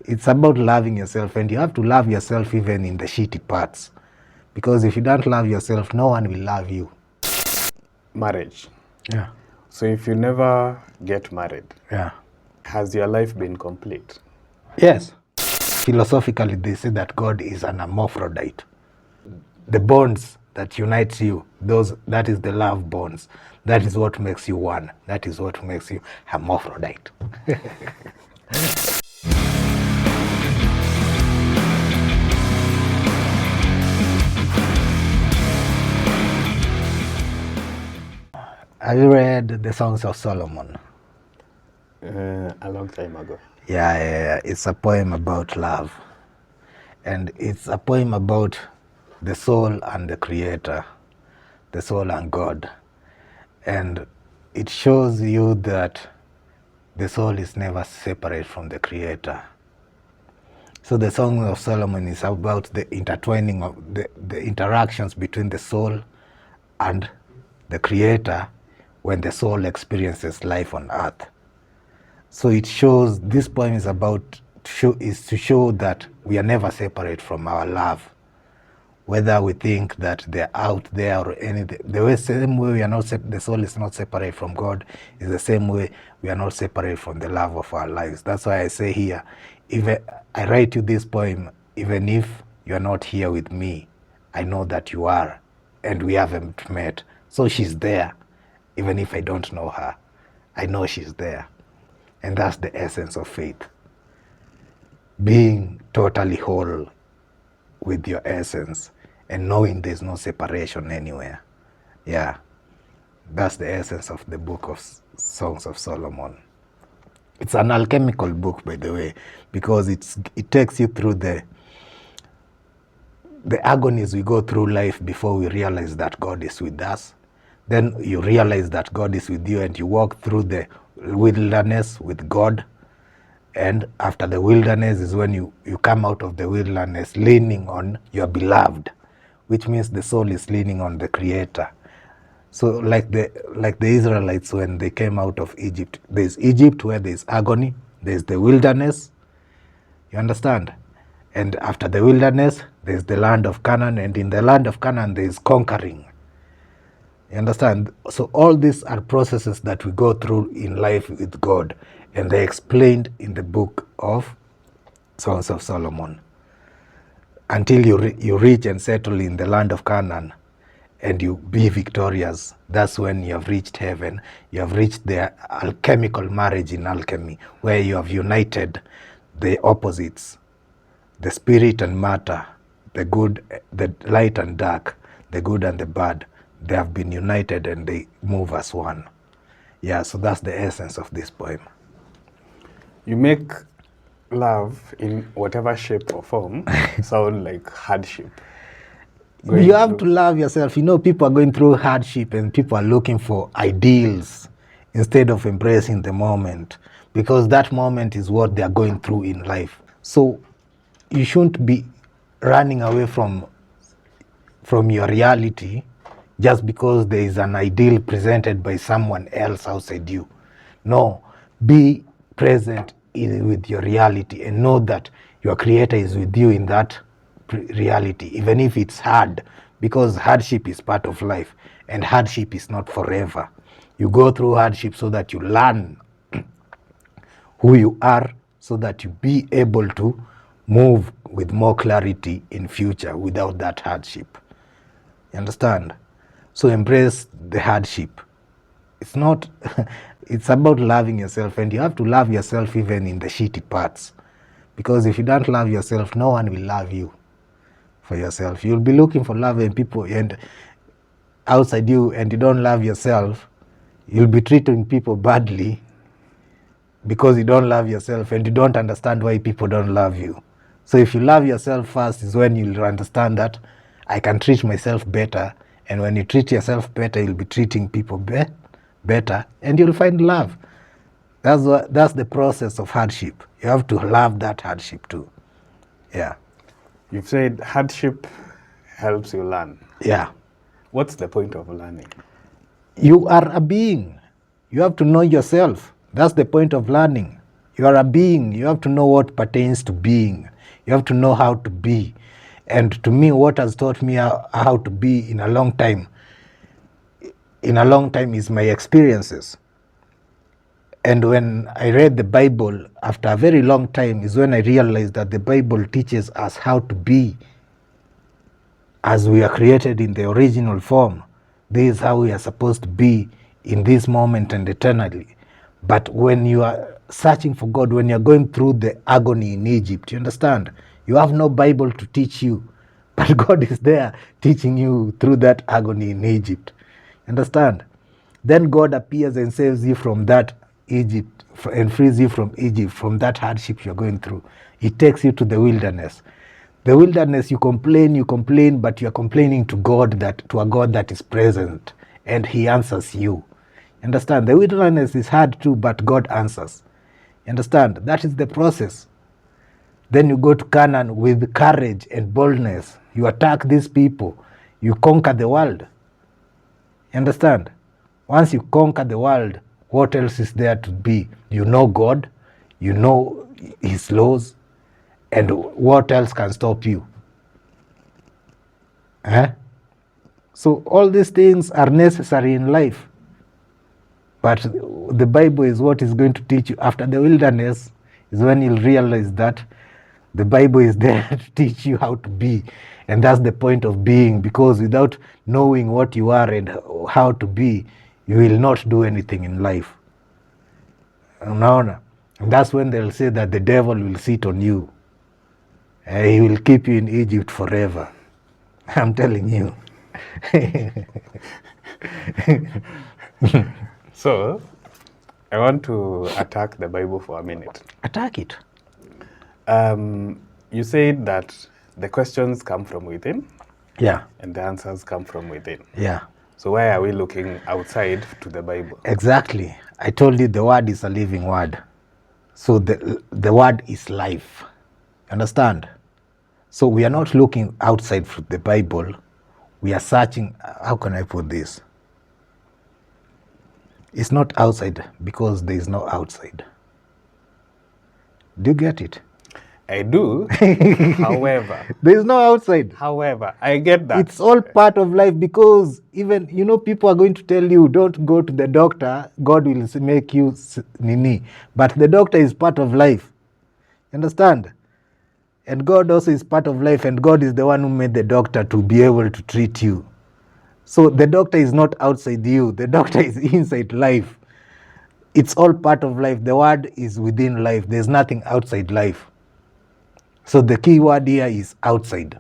It's about loving yourself, and you have to love yourself even in the shitty parts. Because if you don't love yourself, no one will love you. Marriage. Yeah. So if you never get married, Yeah. has your life been complete? Yes. Philosophically, they say that God is an hermaphrodite. The bonds that unites you, that is the love bonds. That is what makes you one. That is what makes you hermaphrodite. Have you read the Songs of Solomon? A long time ago. Yeah. It's a poem about love. And it's a poem about the soul and the creator, the soul and God. And it shows you that the soul is never separate from the creator. So the Song of Solomon is about the intertwining of the interactions between the soul and the creator when the soul experiences life on earth. So it shows, this poem is about, is to show that we are never separate from our love. Whether we think that they're out there or anything, same way we are not, the soul is not separate from God, is the same way we are not separate from the love of our lives. That's why I say here, if I write you this poem, even if you are not here with me, I know that you are, and we haven't met. So she's there, even if I don't know her. I know she's there. And that's the essence of faith. Being totally whole with your essence and knowing there's no separation anywhere. Yeah, that's the essence of the book of Songs of Solomon. It's an alchemical book, by the way, because it takes you through the agonies we go through life before we realize that God is with us. Then you realize that God is with you and you walk through the wilderness with God. And after the wilderness is when you come out of the wilderness leaning on your beloved, which means the soul is leaning on the creator. So like the Israelites when they came out of Egypt, there's Egypt where there's agony, there's the wilderness, you understand? And after the wilderness, there's the land of Canaan, and in the land of Canaan there's conquering. You understand? So all these are processes that we go through in life with God, and they're explained in the book of Songs of Solomon. Until you reach and settle in the land of Canaan and you be victorious, that's when you have reached heaven. You have reached the alchemical marriage in alchemy, where you have united the opposites, the spirit and matter, the good, the light and dark, the good and the bad. They have been united and they move as one. Yeah, so that's the essence of this poem. You make love in whatever shape or form sound like hardship. You have to love yourself. You know, people are going through hardship and people are looking for ideals instead of embracing the moment, because that moment is what they are going through in life. So you shouldn't be running away from your reality just because there is an ideal presented by someone else outside you. No, be present with your reality and know that your creator is with you in that reality, even if it's hard, because hardship is part of life and hardship is not forever. You go through hardship so that you learn who you are, so that you be able to move with more clarity in future without that hardship. You understand? So embrace the hardship. It's not, it's about loving yourself, and you have to love yourself even in the shitty parts. Because if you don't love yourself, no one will love you for yourself. You'll be looking for love in people and outside you, and you don't love yourself, you'll be treating people badly because you don't love yourself and you don't understand why people don't love you. So if you love yourself first is when you'll understand that I can treat myself better, and when you treat yourself better, you'll be treating people better, and you'll find love. That's the process of hardship. You have to love that hardship too. Yeah. You've said hardship helps you learn. Yeah. What's the point of learning? You are a being. You have to know yourself. That's the point of learning. You are a being. You have to know what pertains to being. You have to know how to be. And to me, what has taught me how to be in a long time is my experiences. And when I read the Bible after a very long time is when I realized that the Bible teaches us how to be as we are created in the original form. This is how we are supposed to be in this moment and eternally. But when you are searching for God, when you're going through the agony in Egypt, you understand? You have no Bible to teach you, but God is there teaching you through that agony in Egypt. Understand? Then God appears and saves you from that Egypt and frees you from Egypt, from that hardship you're going through. He takes you to the wilderness. The wilderness, you complain, but you're complaining to a God that is present, and He answers you. Understand? The wilderness is hard too, but God answers. Understand? That is the process. Then you go to Canaan with courage and boldness. You attack these people. You conquer the world. Understand? Once you conquer the world, what else is there to be? You know God, you know His laws, and what else can stop you? So all these things are necessary in life. But the Bible is what is going to teach you. After the wilderness is when you'll realize that the Bible is there to teach you how to be. And that's the point of being, because without knowing what you are and how to be, you will not do anything in life. And that's when they'll say that the devil will sit on you. He will keep you in Egypt forever. I'm telling you. So, I want to attack the Bible for a minute. Attack it. You said that the questions come from within. Yeah. And the answers come from within. Yeah. So why are we looking outside to the Bible? Exactly. I told you the word is a living word. So the word is life. Understand? So we are not looking outside for the Bible. We are searching. How can I put this? It's not outside because there is no outside. Do you get it? I do. However. There is no outside. However, I get that. It's all part of life, because even, people are going to tell you, don't go to the doctor, God will make you nini. But the doctor is part of life. Understand? And God also is part of life, and God is the one who made the doctor to be able to treat you. So the doctor is not outside you. The doctor is inside life. It's all part of life. The word is within life. There's nothing outside life. So the key word here is outside.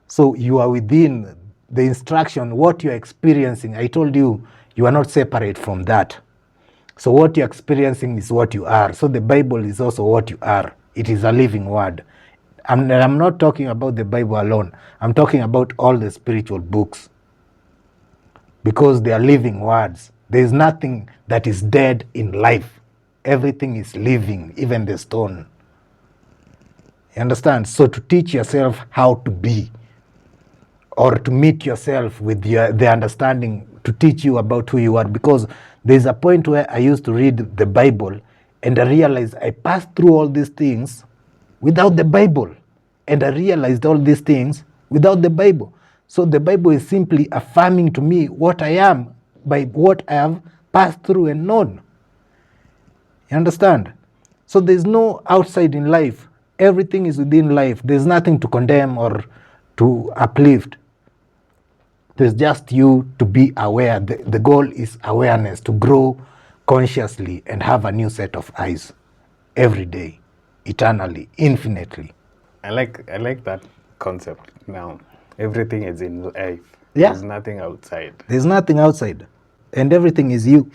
So you are within the instruction, what you're experiencing. I told you, you are not separate from that. So what you're experiencing is what you are. So the Bible is also what you are. It is a living word. I'm not talking about the Bible alone. I'm talking about all the spiritual books, because they are living words. There is nothing that is dead in life. Everything is living, even the stone. You understand? So to teach yourself how to be, or to meet yourself with the understanding, to teach you about who you are, because there's a point where I used to read the Bible and I realized I passed through all these things without the Bible, and I realized all these things without the Bible. So the Bible is simply affirming to me what I am by what I have passed through and known. You understand? So there's no outside in life. Everything is within life. There's nothing to condemn or to uplift. There's just you to be aware. The goal is awareness, to grow consciously and have a new set of eyes every day, eternally, infinitely. I like that concept now. Everything is in life. Yeah. There's nothing outside. There's nothing outside. And everything is you.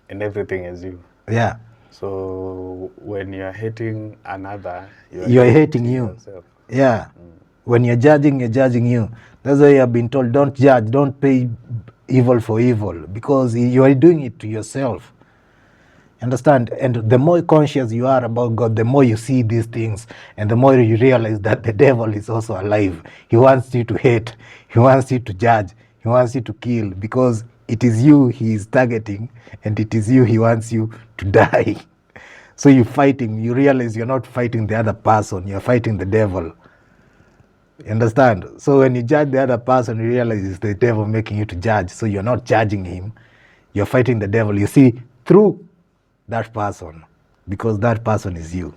And everything is you. Yeah. So when you're hating another, you're hating you. Yourself. Yeah. When you're judging you. That's why you have been told, don't judge, don't pay evil for evil, because you are doing it to yourself. Understand? And the more conscious you are about God, the more you see these things, and the more you realize that the devil is also alive. He wants you to hate. He wants you to judge. He wants you to kill, because it is you he is targeting, and it is you he wants you to die. So you're fighting, you realize you're not fighting the other person, you're fighting the devil. You understand? So when you judge the other person, you realize it's the devil making you to judge. So you're not judging him, you're fighting the devil. You see through that person, because that person is you.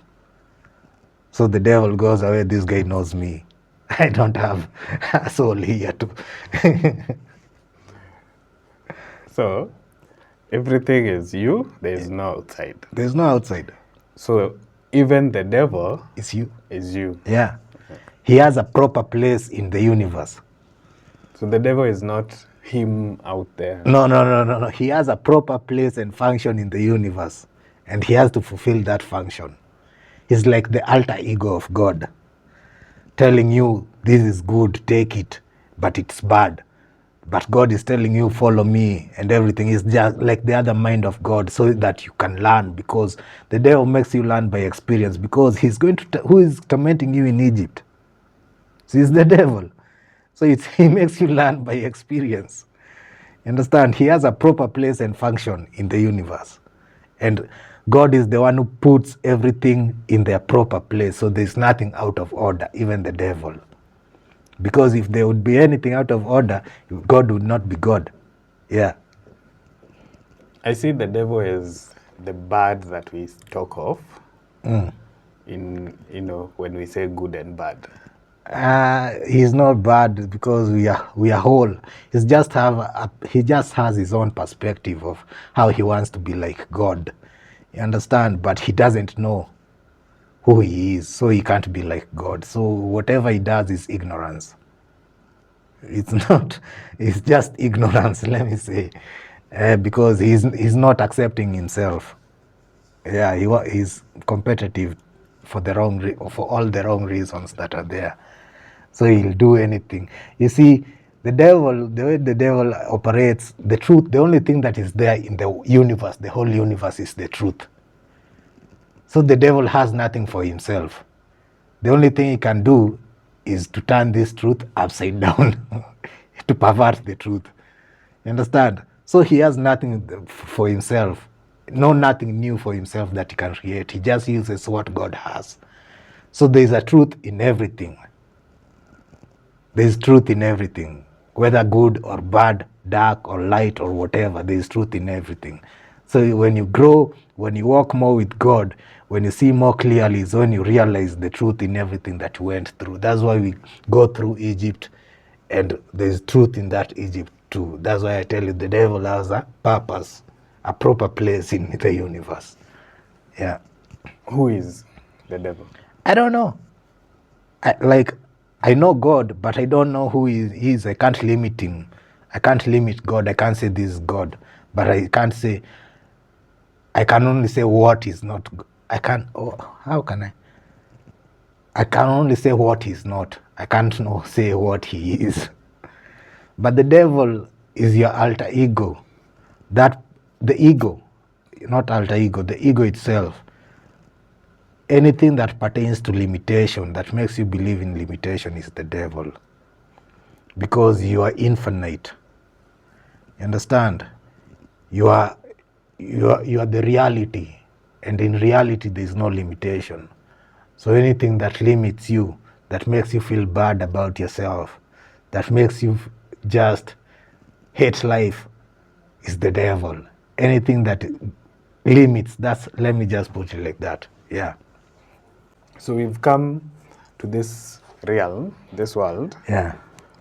So the devil goes away, this guy knows me. I don't have a soul here to. So everything is you, there is no outside. There's no outside. So even the devil It's you. is you. Yeah. He has a proper place in the universe. So the devil is not him out there. No. He has a proper place and function in the universe, and he has to fulfill that function. He's like the alter ego of God, telling you this is good, take it, but it's bad. But God is telling you follow me, and everything is just like the other mind of God, so that you can learn, because the devil makes you learn by experience, because he's going to who is tormenting you in Egypt? So it's the devil. So he makes you learn by experience. You understand? He has a proper place and function in the universe. And God is the one who puts everything in their proper place. So there's nothing out of order, even the devil. Because if there would be anything out of order, God would not be God. Yeah. I see the devil as the bad that we talk of in, when we say good and bad. He's not bad, because we are whole. He just has his own perspective of how he wants to be like God. You understand? But he doesn't know who he is, so he can't be like God. So whatever he does is ignorance. It's just ignorance, let me say, because he's not accepting himself. Yeah, he's competitive for all the wrong reasons that are there. So he'll do anything. You see, the way the devil operates, the truth, the only thing that is there in the universe, the whole universe, is the truth. So the devil has nothing for himself. The only thing he can do is to turn this truth upside down, to pervert the truth. You understand? So he has nothing for himself, nothing new for himself that he can create. He just uses what God has. So there is a truth in everything. There is truth in everything, whether good or bad, dark or light or whatever. There is truth in everything. So when you grow, when you walk more with God, when you see more clearly, is when you realize the truth in everything that you went through. That's why we go through Egypt, and there's truth in that Egypt too. That's why I tell you, the devil has a purpose, a proper place in the universe. Yeah. Who is the devil? I don't know. I know God, but I don't know who he is. I can't limit him. I can't limit God. I can't say this is God, but I can't say. I can only say what is not. I can't. Oh, how can I? I can only say what he's not. I can't say what he is. But the devil is your alter ego. The ego, not alter ego. The ego itself. Anything that pertains to limitation, that makes you believe in limitation, is the devil. Because you are infinite. You understand? You are the reality. And in reality, there is no limitation. So anything that limits you, that makes you feel bad about yourself, that makes you just hate life, is the devil. Anything that limits, let me just put it like that. Yeah. So we've come to this realm, this world, Yeah.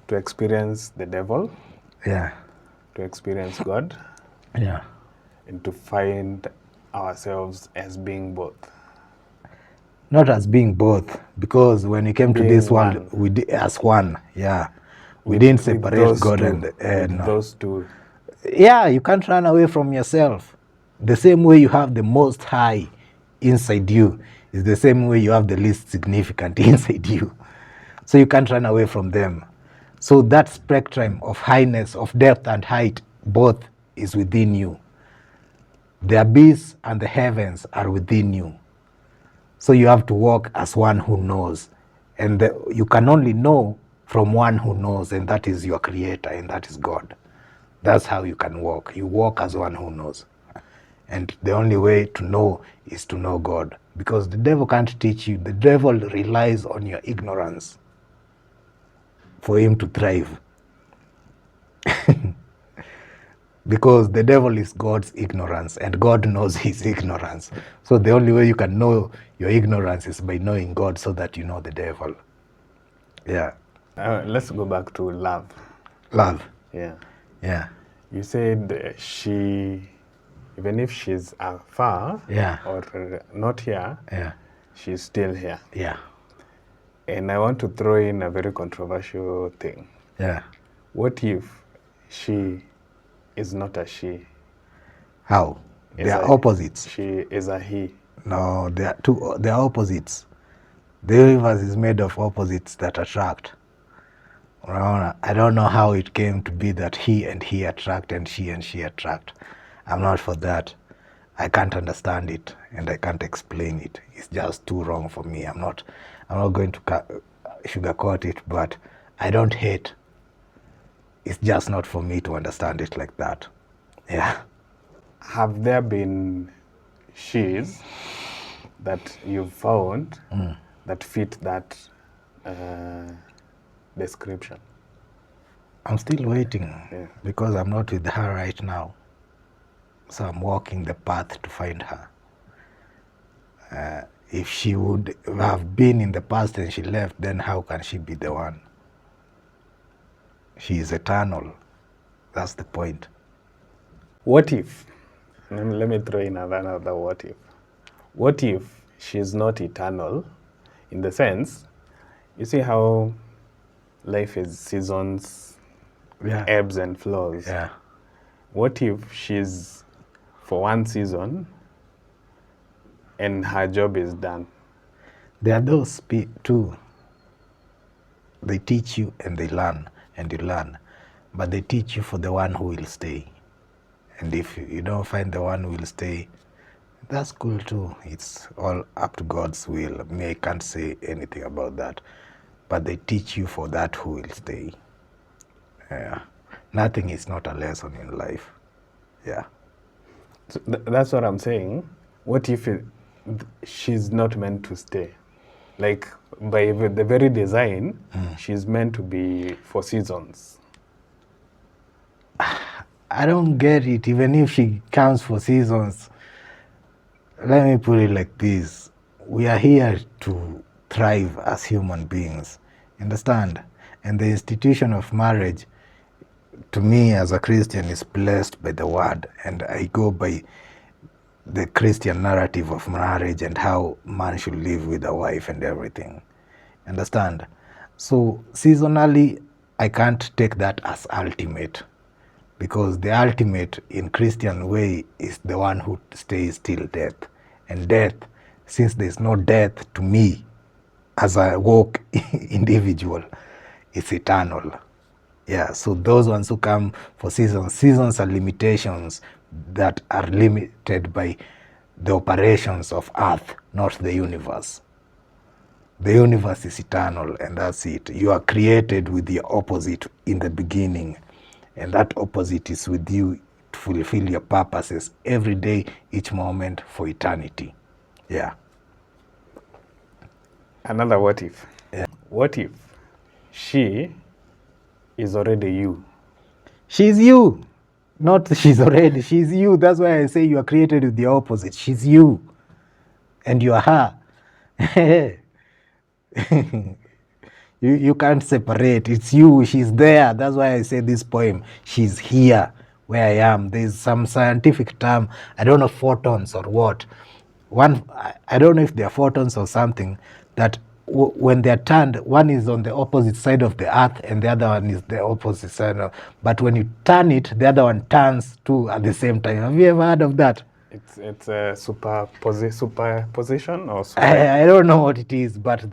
to experience the devil, Yeah. to experience God, Yeah. and to find ourselves as being both. Not as being both, because when we came to this world, one. we did as one. Yeah. We didn't separate God and no. Those two. Yeah, you can't run away from yourself. The same way you have the most high inside you is the same way you have the least significant inside you. So you can't run away from them. So that spectrum of highness, of depth and height, both is within you. The abyss and the heavens are within you. So you have to walk as one who knows. And you can only know from one who knows, and that is your creator, and that is God. That's how you can walk. You walk as one who knows. And the only way to know is to know God. Because the devil can't teach you. The devil relies on your ignorance for him to thrive. Because the devil is God's ignorance, and God knows his ignorance. So the only way you can know your ignorance is by knowing God, so that you know the devil. Yeah. Let's go back to love. Love. Yeah. Yeah. You said she, even if she's far, Yeah. or not here, Yeah. she's still here. Yeah. And I want to throw in a very controversial thing. Yeah. What if she is not a she? How? They are a- opposites. She is a he. No, they are opposites. The universe is made of opposites that attract. I don't know how it came to be that he and he attract and she attract. I'm not for that. I can't understand it and I can't explain it. It's just too wrong for me. I'm not going to sugarcoat it, but I don't hate. It's just not for me to understand it like that. Yeah. Have there been she's that you've found that fit that description? I'm still waiting Yeah. because I'm not with her right now. So I'm walking the path to find her. If she would have been in the past and she left, then how can she be the one? She is eternal. That's the point. What if, let me throw in another what if. What if she's not eternal, in the sense, you see how life is seasons, Yeah. ebbs and flows. Yeah. What if she's for one season and her job is done? There are those too. They teach you and they learn and you learn. But they teach you for the one who will stay. And if you don't find the one who will stay, that's cool too. It's all up to God's will. Me, I can't say anything about that. But they teach you for that who will stay. Yeah. Nothing is not a lesson in life. Yeah. So that's what I'm saying. What if she's not meant to stay? Like, by the very design, she's meant to be for seasons. I don't get it. Even if she comes for seasons, let me put it like this. We are here to thrive as human beings. Understand? And the institution of marriage, to me as a Christian, is blessed by the word. And I go by the Christian narrative of marriage and how man should live with a wife and everything. Understand? So seasonally, I can't take that as ultimate. Because the ultimate in Christian way is the one who stays till death. And death, since there's no death to me as a woke individual, it's eternal. Yeah, so those ones who come for seasons are limitations that are limited by the operations of earth, not the universe. The universe is eternal and that's it. You are created with the opposite in the beginning. And that opposite is with you to fulfill your purposes every day, each moment for eternity. Yeah. Another what if. Yeah. What if she is already you? She's you. Not she's already. She's you. That's why I say you are created with the opposite. She's you. And you are her. You can't separate. It's you. She's there. That's why I say this poem. She's here where I am. There's some scientific term. I don't know, photons or what. I don't know if they're photons or something, that when they're turned, one is on the opposite side of the earth and the other one is the opposite side but when you turn it, the other one turns too at the same time. Have you ever heard of that? It's a superposition or I don't know what it is, but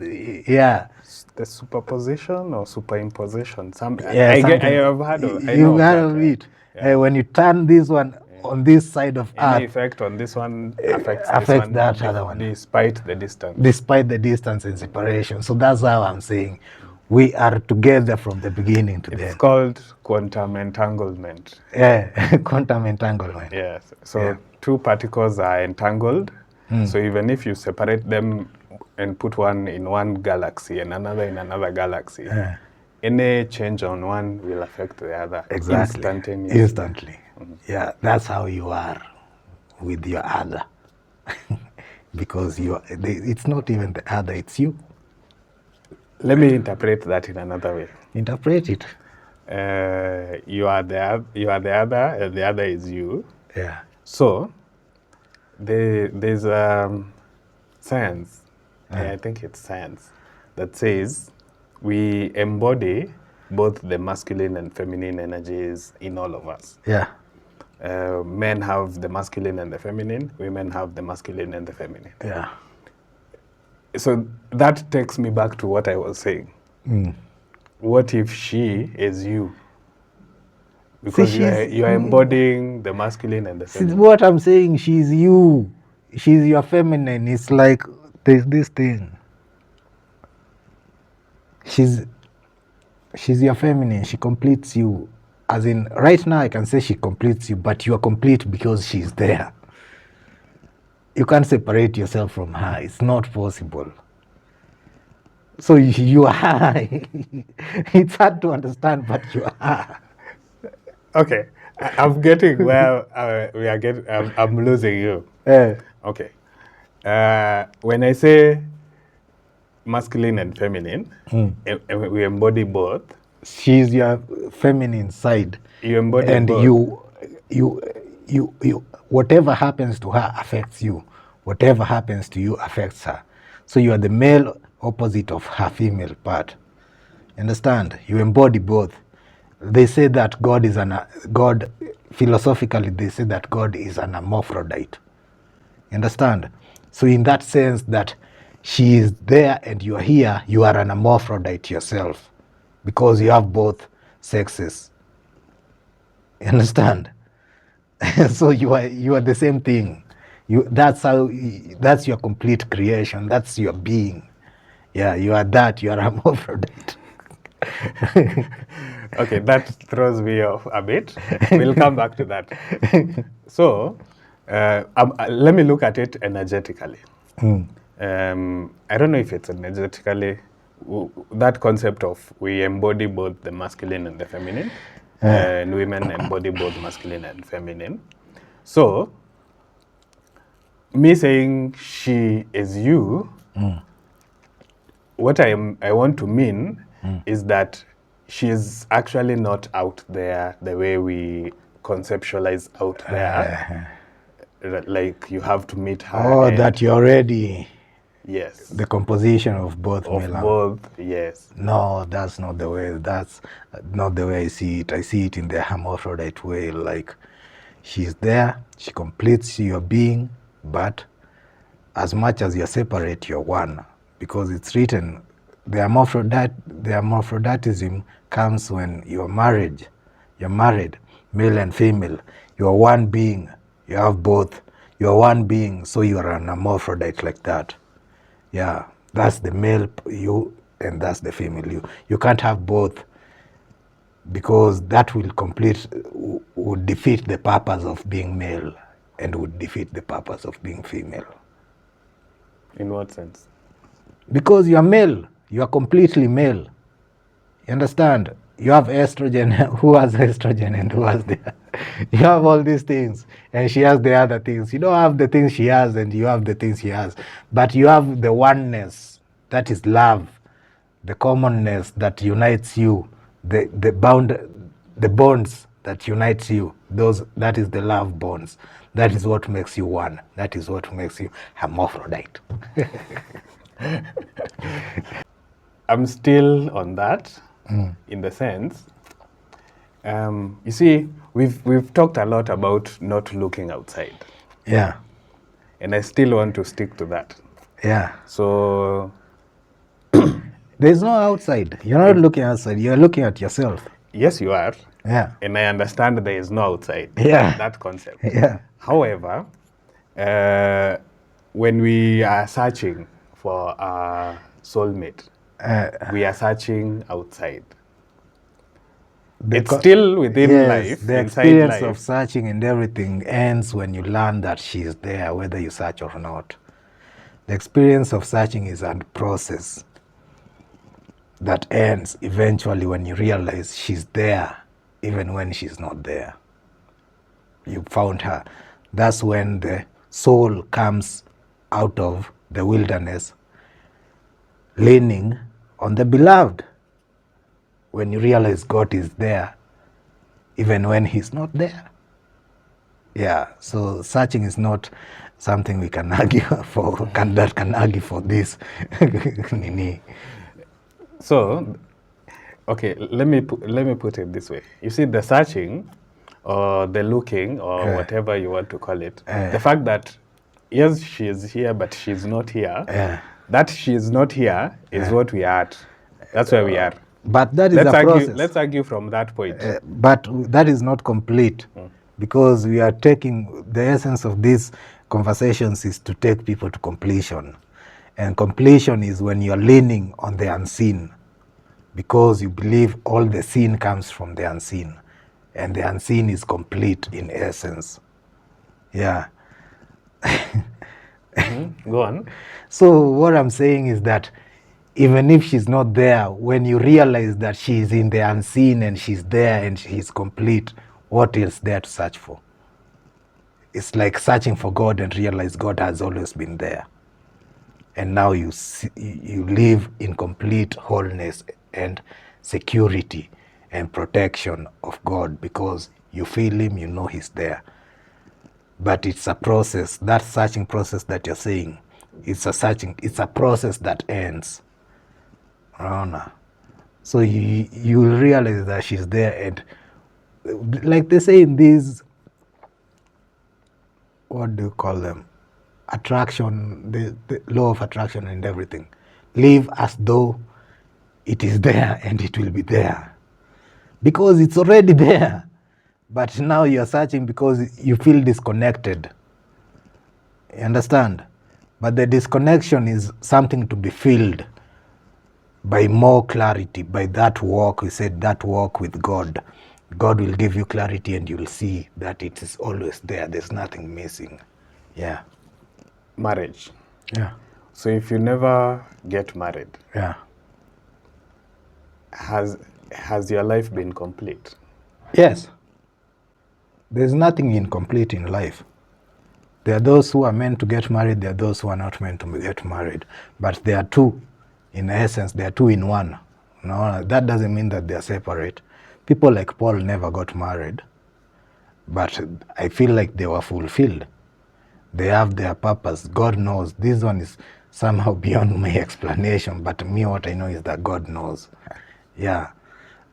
yeah. The superposition or superimposition. I have heard of it. You've heard of it. Yeah. When you turn this one on this side of Any earth, effect on this one affects this one, that other one. despite the distance. Despite the distance and separation. So that's how I'm saying We are together from the beginning to the It's end. called quantum entanglement. Yeah, quantum entanglement. Yes. So Yeah. two particles are entangled. So even if you separate them and put one in one galaxy and another in another galaxy, any change on one will affect the other Exactly. instantaneously. Instantly. Yeah, that's how you are with your other. Because it's not even the other, it's you. Let me interpret that in another way. Interpret it. You are the other, and the other is you. Yeah. So there's science, I think it's science, that says we embody both the masculine and feminine energies in all of us. Yeah. Men have the masculine and the feminine, women have the masculine and the feminine. Yeah. So that takes me back to what I was saying. What if she is you? Because See, you are embodying the masculine and the see, feminine. what I'm saying, she's you. She's your feminine. It's like there's this thing. She's your feminine. She completes you. As in, right now I can say she completes you, but you are complete because she's there. You can't separate yourself from her. It's not possible. So you are her. It's hard to understand, but you are her. Okay, I'm getting where we are getting. I'm losing you. Okay. When I say masculine and feminine, we embody both. She's your feminine side. You embody and both. you whatever happens to her affects you. Whatever happens to you affects her. So you are the male opposite of her female part. Understand? You embody both. They say that God philosophically they say that God is an hermaphrodite. Understand? So in that sense that she is there and you are here, you are an hermaphrodite yourself because you have both sexes. You understand? So you are the same thing. That's your complete creation. That's your being. Yeah, you are that. You are a hermaphrodite. Okay, that throws me off a bit. We'll come back to that. So, let me look at it energetically. I don't know if it's energetically that concept of we embody both the masculine and the feminine, and women embody both masculine and feminine. So, me saying she is you, what I want to mean is that she is actually not out there the way we conceptualize out there. Like you have to meet her. Oh, that you're already yes. The composition of both Of male and both, yes. no, that's not the way. That's not the way I see it. I see it in the hermaphrodite way. Like she's there, she completes your being, but as much as you're separate, you're one. Because it's written, the hermaphroditism comes when you're married, male and female. You're one being. You have both. You're one being, so you're an hermaphrodite like that. Yeah, that's the male you and that's the female you. You can't have both because that would defeat the purpose of being male and would defeat the purpose of being female. In what sense? Because you are male, you are completely male. You understand? You have estrogen. Who has estrogen and who has the... You have all these things and she has the other things. You don't have the things she has and you have the things he has. But you have the oneness, that is love, the commonness that unites you, the bonds that unites you. That is the love bonds. That is what makes you one. That is what makes you hermaphrodite. I'm still on that in the sense, you see, we've talked a lot about not looking outside. Yeah. And I still want to stick to that. Yeah. So there's no outside. You're not looking outside. You're looking at yourself. Yes, you are. Yeah. And I understand there is no outside. Yeah. That concept. Yeah. However, when we are searching for a soulmate, we are searching outside. The It's still within yes, life, the inside experience life. of searching and everything ends when you learn that she is there, whether you search or not. The experience of searching is a process that ends eventually when you realize she's there, even when she's not there. You found her. That's when the soul comes out of the wilderness, leaning on the beloved. When you realize God is there, even when he's not there. Yeah, so searching is not something we can argue for, that can argue for this. Nini. So, okay, let me put it this way. You see, the searching, or the looking, or whatever you want to call it, the fact that yes, she is here, but she's not here. That she is not here is what we are at. That's where we are. But that is a process. Let's argue from that point. But that is not complete, because we are taking the essence of these conversations is to take people to completion. And completion is when you're leaning on the unseen, because you believe all the seen comes from the unseen, and the unseen is complete in essence. Yeah. Go on. So what I'm saying is that even if she's not there, when you realize that she's in the unseen and she's there and she's complete, what is there to search for? It's like searching for God and realize God has always been there. And now you live in complete wholeness and security and protection of God, because you feel him, you know he's there. But it's a process. That searching process that you're saying, it's a process that ends. So you will realize that she's there, and like they say in these, what do you call them? Attraction, the law of attraction and everything. Live as though it is there and it will be there. Because it's already there. But now you're searching because you feel disconnected. You understand? But the disconnection is something to be filled by more clarity, by that walk. We said that walk with God. God will give you clarity and you'll see that it is always there. There's nothing missing. Yeah. Marriage. Yeah. So if you never get married, Yeah. has your life been complete? Yes. There's nothing incomplete in life. There are those who are meant to get married, there are those who are not meant to get married. But they are two. In essence, they are two in one. No, that doesn't mean that they are separate. People like Paul never got married, but I feel like they were fulfilled. They have their purpose. God knows. This one is somehow beyond my explanation, but me, what I know is that God knows. Yeah.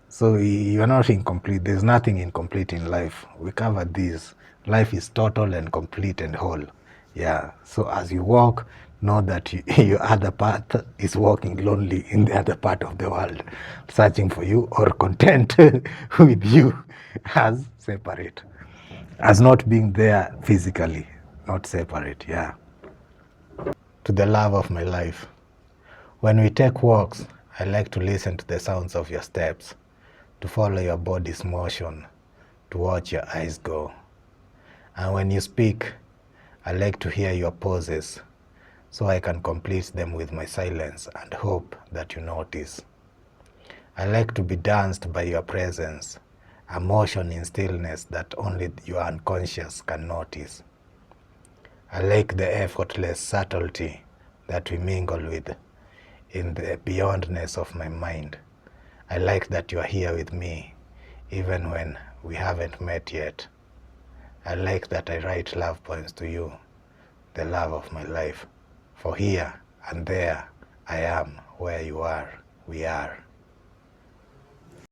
So you are not incomplete. There's nothing incomplete in life. We covered this. Life is total and complete and whole. Yeah. So as you walk, know that your other path is walking lonely in the other part of the world, searching for you, or content with you as separate, as not being there physically, not separate. Yeah. To the love of my life. When we take walks, I like to listen to the sounds of your steps, to follow your body's motion, to watch your eyes go. And when you speak, I like to hear your pauses, so I can complete them with my silence and hope that you notice. I like to be danced by your presence, a motion in stillness that only your unconscious can notice. I like the effortless subtlety that we mingle with in the beyondness of my mind. I like that you are here with me, even when we haven't met yet. I like that I write love poems to you, the love of my life. For here and there, I am where you are, we are.